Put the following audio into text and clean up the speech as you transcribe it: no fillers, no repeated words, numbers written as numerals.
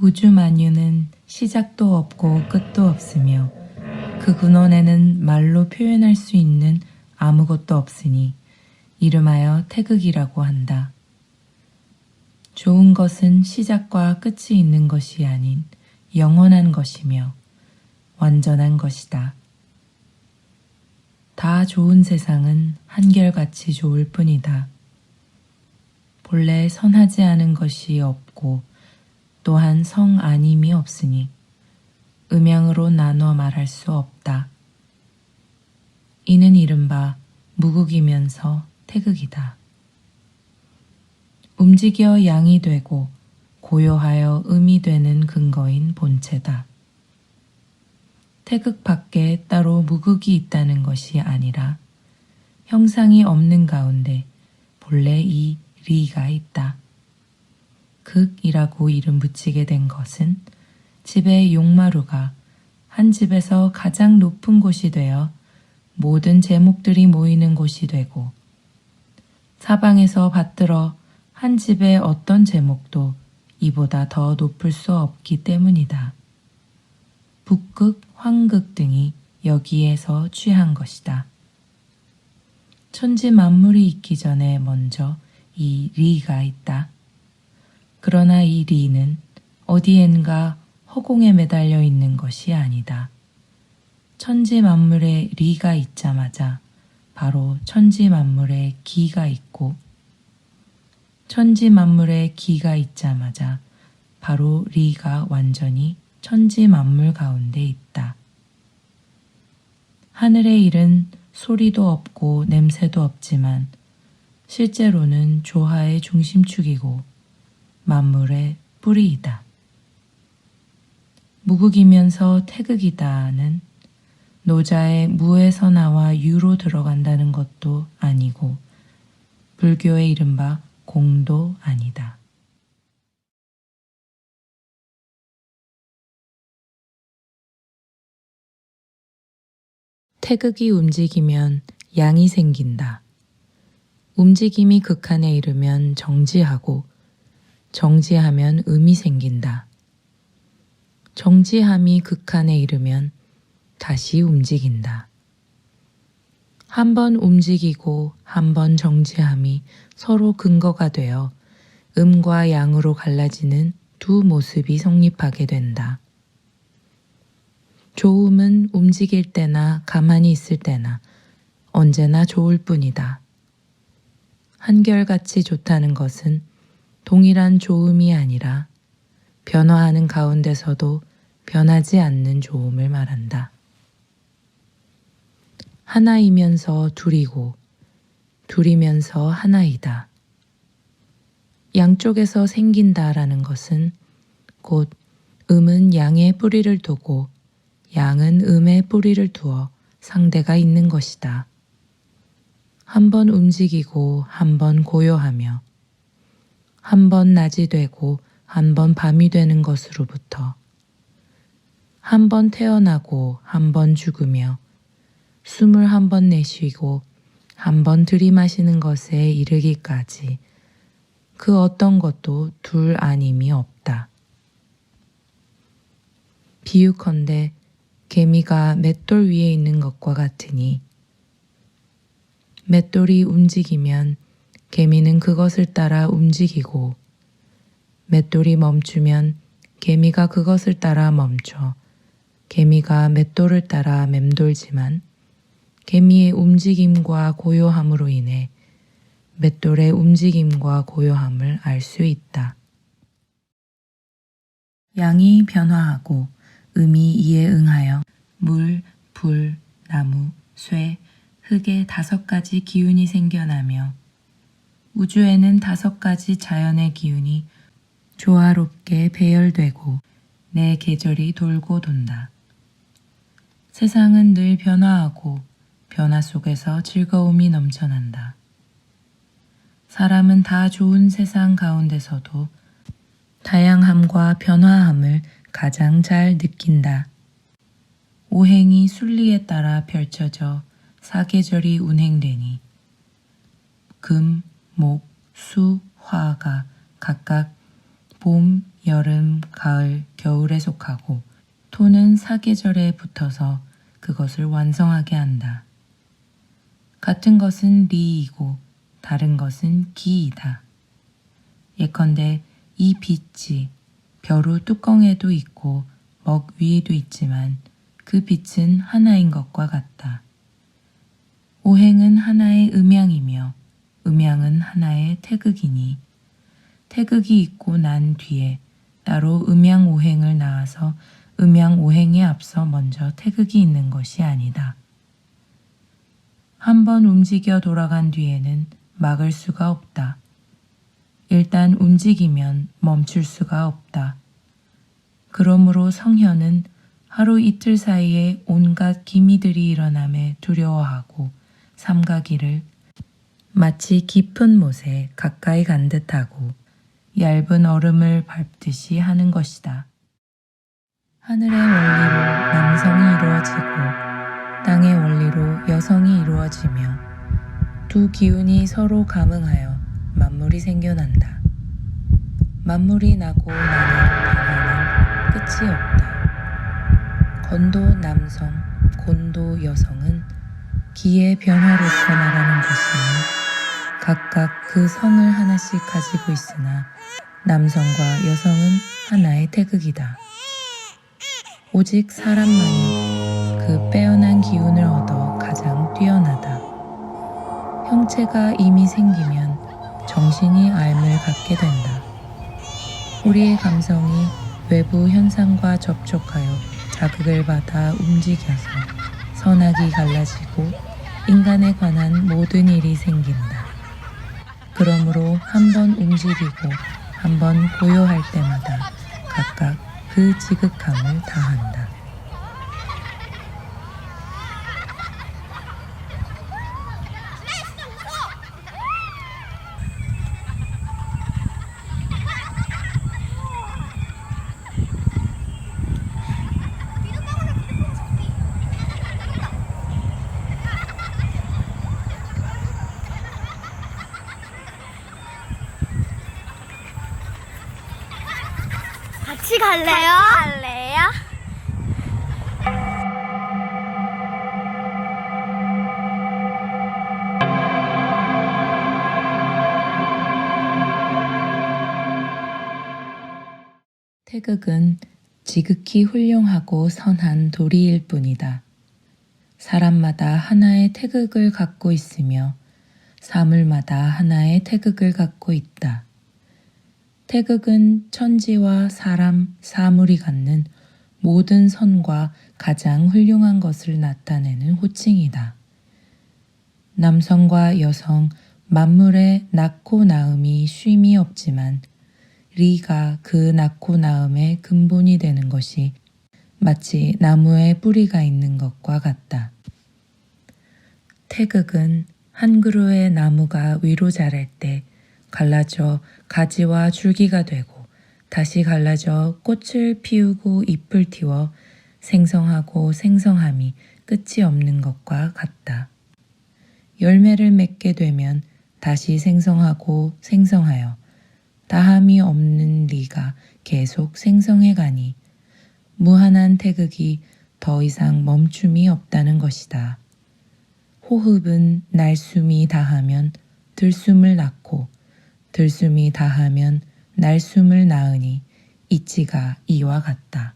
우주 만유는 시작도 없고 끝도 없으며 그 근원에는 말로 표현할 수 있는 아무것도 없으니 이름하여 태극이라고 한다. 좋은 것은 시작과 끝이 있는 것이 아닌 영원한 것이며 완전한 것이다. 다 좋은 세상은 한결같이 좋을 뿐이다. 본래 선하지 않은 것이 없고 또한 성 아님이 없으니 음양으로 나눠 말할 수 없다. 이는 이른바 무극이면서 태극이다. 움직여 양이 되고 고요하여 음이 되는 근거인 본체다. 태극 밖에 따로 무극이 있다는 것이 아니라 형상이 없는 가운데 본래 이 리가 있다. 극이라고 이름 붙이게 된 것은 집의 용마루가 한 집에서 가장 높은 곳이 되어 모든 제목들이 모이는 곳이 되고 사방에서 받들어 한 집의 어떤 제목도 이보다 더 높을 수 없기 때문이다. 북극, 황극 등이 여기에서 취한 것이다. 천지 만물이 있기 전에 먼저 이 리가 있다. 그러나 이 리는 어디엔가 허공에 매달려 있는 것이 아니다. 천지 만물에 리가 있자마자 바로 천지 만물에 기가 있고 천지 만물에 기가 있자마자 바로 리가 완전히 천지 만물 가운데 있다. 하늘의 일은 소리도 없고 냄새도 없지만 실제로는 조화의 중심축이고 만물의 뿌리이다. 무극이면서 태극이다는 노자의 무에서 나와 유로 들어간다는 것도 아니고 불교의 이른바 공도 아니다. 태극이 움직이면 양이 생긴다. 움직임이 극한에 이르면 정지하고 정지하면 음이 생긴다. 정지함이 극한에 이르면 다시 움직인다. 한 번 움직이고 한 번 정지함이 서로 근거가 되어 음과 양으로 갈라지는 두 모습이 성립하게 된다. 좋음은 움직일 때나 가만히 있을 때나 언제나 좋을 뿐이다. 한결같이 좋다는 것은 동일한 좋음이 아니라 변화하는 가운데서도 변하지 않는 좋음을 말한다. 하나이면서 둘이고 둘이면서 하나이다. 양쪽에서 생긴다라는 것은 곧 음은 양의 뿌리를 두고 양은 음의 뿌리를 두어 상대가 있는 것이다. 한 번 움직이고 한 번 고요하며 한 번 낮이 되고 한 번 밤이 되는 것으로부터 한 번 태어나고 한 번 죽으며 숨을 한 번 내쉬고 한 번 들이마시는 것에 이르기까지 그 어떤 것도 둘 아님이 없다. 비유컨대 개미가 맷돌 위에 있는 것과 같으니 맷돌이 움직이면 개미는 그것을 따라 움직이고 맷돌이 멈추면 개미가 그것을 따라 멈춰 개미가 맷돌을 따라 맴돌지만 개미의 움직임과 고요함으로 인해 맷돌의 움직임과 고요함을 알 수 있다. 양이 변화하고 음이 이에 응하여 물, 불, 나무, 쇠, 흙의 5가지 기운이 생겨나며 우주에는 5가지 자연의 기운이 조화롭게 배열되고 내 계절이 돌고 돈다. 세상은 늘 변화하고 변화 속에서 즐거움이 넘쳐난다. 사람은 다 좋은 세상 가운데서도 다양함과 변화함을 가장 잘 느낀다. 오행이 순리에 따라 펼쳐져 사계절이 운행되니 금, 목, 수, 화가 각각 봄, 여름, 가을, 겨울에 속하고 토는 사계절에 붙어서 그것을 완성하게 한다. 같은 것은 리이고 다른 것은 기이다. 예컨대 이 빛이 벼루 뚜껑에도 있고 먹 위에도 있지만 그 빛은 하나인 것과 같다. 오행은 하나의 음양이며 음양은 하나의 태극이니 태극이 있고 난 뒤에 따로 음양오행을 낳아서 음양오행에 앞서 먼저 태극이 있는 것이 아니다. 한번 움직여 돌아간 뒤에는 막을 수가 없다. 일단 움직이면 멈출 수가 없다. 그러므로 성현은 하루 이틀 사이에 온갖 기미들이 일어남에 두려워하고 삼가기를 마치 깊은 못에 가까이 간 듯하고 얇은 얼음을 밟듯이 하는 것이다. 하늘의 원리로 남성이 이루어지고 땅의 원리로 여성이 이루어지며 두 기운이 서로 감응하여 만물이 생겨난다. 만물이 나고 나는 변화는 끝이 없다. 건도 남성, 곤도 여성은 기의 변화로서 말하는 것이니 각각 그 성을 하나씩 가지고 있으나 남성과 여성은 하나의 태극이다. 오직 사람만이 그 빼어난 기운을 얻어 가장 뛰어나다. 형체가 이미 생기면 정신이 알을 갖게 된다. 우리의 감성이 외부 현상과 접촉하여 자극을 받아 움직여서 선악이 갈라지고 인간에 관한 모든 일이 생긴다. 그러므로 한 번 움직이고 한 번 고요할 때마다 각각 그 지극함을 다한다. 같이 갈래요? 태극은 지극히 훌륭하고 선한 도리일 뿐이다. 사람마다 하나의 태극을 갖고 있으며 사물마다 하나의 태극을 갖고 있다. 태극은 천지와 사람, 사물이 갖는 모든 선과 가장 훌륭한 것을 나타내는 호칭이다. 남성과 여성, 만물의 낳고 낳음이 쉼이 없지만 리가 그 낳고 낳음의 근본이 되는 것이 마치 나무에 뿌리가 있는 것과 같다. 태극은 한 그루의 나무가 위로 자랄 때 갈라져 가지와 줄기가 되고 다시 갈라져 꽃을 피우고 잎을 틔워 생성하고 생성함이 끝이 없는 것과 같다. 열매를 맺게 되면 다시 생성하고 생성하여 다함이 없는 리가 계속 생성해 가니 무한한 태극이 더 이상 멈춤이 없다는 것이다. 호흡은 날숨이 다하면 들숨을 낳고 들숨이 다하면 날숨을 낳으니 이치가 이와 같다.